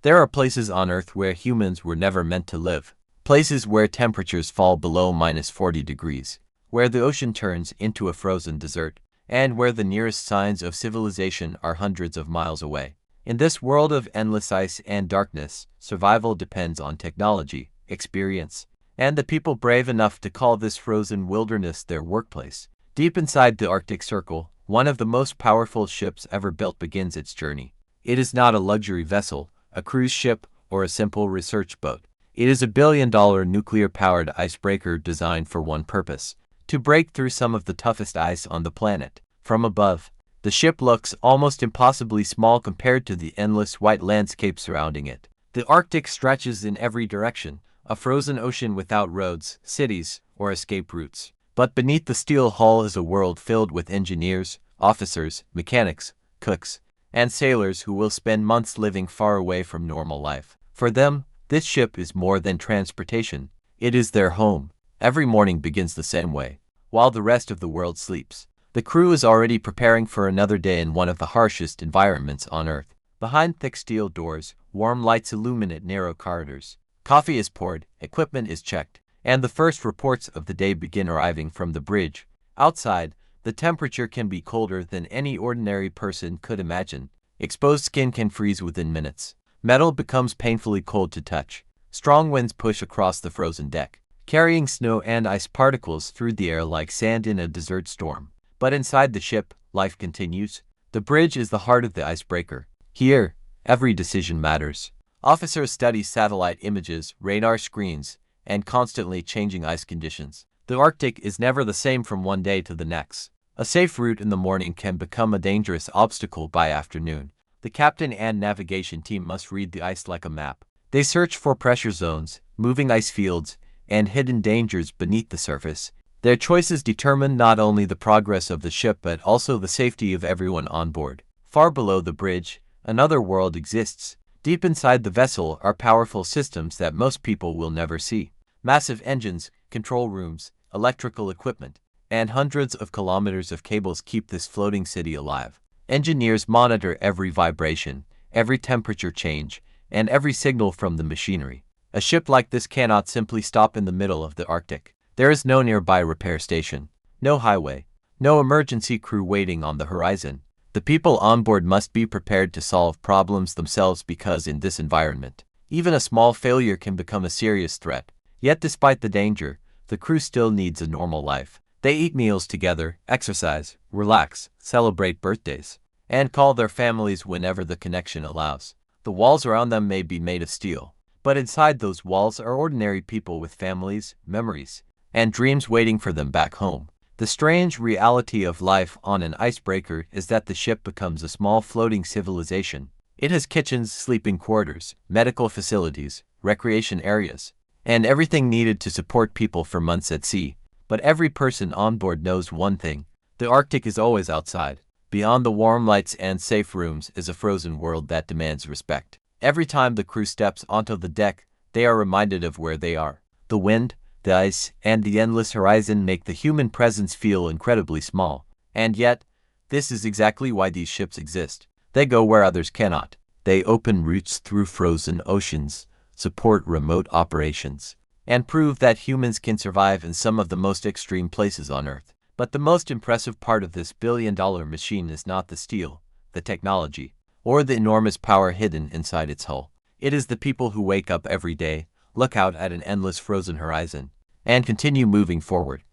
There are places on Earth where humans were never meant to live. Places where temperatures fall below -40 degrees, where the ocean turns into a frozen desert, and where the nearest signs of civilization are hundreds of miles away. In this world of endless ice and darkness, survival depends on technology, experience, and the people brave enough to call this frozen wilderness their workplace. Deep inside the Arctic Circle, one of the most powerful ships ever built begins its journey. It is not a luxury vessel, a cruise ship, or a simple research boat. It is a billion-dollar nuclear-powered icebreaker designed for one purpose: to break through some of the toughest ice on the planet. From above, the ship looks almost impossibly small compared to the endless white landscape surrounding it. The Arctic stretches in every direction, a frozen ocean without roads, cities, or escape routes. But beneath the steel hull is a world filled with engineers, officers, mechanics, cooks, and sailors who will spend months living far away from normal life. For them, this ship is more than transportation. It is their home. Every morning begins the same way, while the rest of the world sleeps. The crew is already preparing for another day in one of the harshest environments on Earth. Behind thick steel doors, warm lights illuminate narrow corridors. Coffee is poured, equipment is checked, and the first reports of the day begin arriving from the bridge. Outside, the temperature can be colder than any ordinary person could imagine. Exposed skin can freeze within minutes. Metal becomes painfully cold to touch. Strong winds push across the frozen deck, carrying snow and ice particles through the air like sand in a desert storm. But inside the ship, life continues. The bridge is the heart of the icebreaker. Here, every decision matters. Officers study satellite images, radar screens, and constantly changing ice conditions. The Arctic is never the same from one day to the next. A safe route in the morning can become a dangerous obstacle by afternoon. The captain and navigation team must read the ice like a map. They search for pressure zones, moving ice fields, and hidden dangers beneath the surface. Their choices determine not only the progress of the ship but also the safety of everyone on board. Far below the bridge, another world exists. Deep inside the vessel are powerful systems that most people will never see. Massive engines, control rooms, electrical equipment, and hundreds of kilometers of cables keep this floating city alive. Engineers monitor every vibration, every temperature change, and every signal from the machinery. A ship like this cannot simply stop in the middle of the Arctic. There is no nearby repair station, no highway, no emergency crew waiting on the horizon. The people on board must be prepared to solve problems themselves because in this environment, even a small failure can become a serious threat. Yet despite the danger, the crew still needs a normal life. They eat meals together, exercise, relax, celebrate birthdays, and call their families whenever the connection allows. The walls around them may be made of steel, but inside those walls are ordinary people with families, memories, and dreams waiting for them back home. The strange reality of life on an icebreaker is that the ship becomes a small floating civilization. It has kitchens, sleeping quarters, medical facilities, recreation areas, and everything needed to support people for months at sea. But every person on board knows one thing: the Arctic is always outside. Beyond the warm lights and safe rooms is a frozen world that demands respect. Every time the crew steps onto the deck, they are reminded of where they are. The wind, the ice, and the endless horizon make the human presence feel incredibly small. And yet, this is exactly why these ships exist. They go where others cannot. They open routes through frozen oceans, support remote operations, and prove that humans can survive in some of the most extreme places on Earth. But the most impressive part of this billion-dollar machine is not the steel, the technology, or the enormous power hidden inside its hull. It is the people who wake up every day, look out at an endless frozen horizon, and continue moving forward.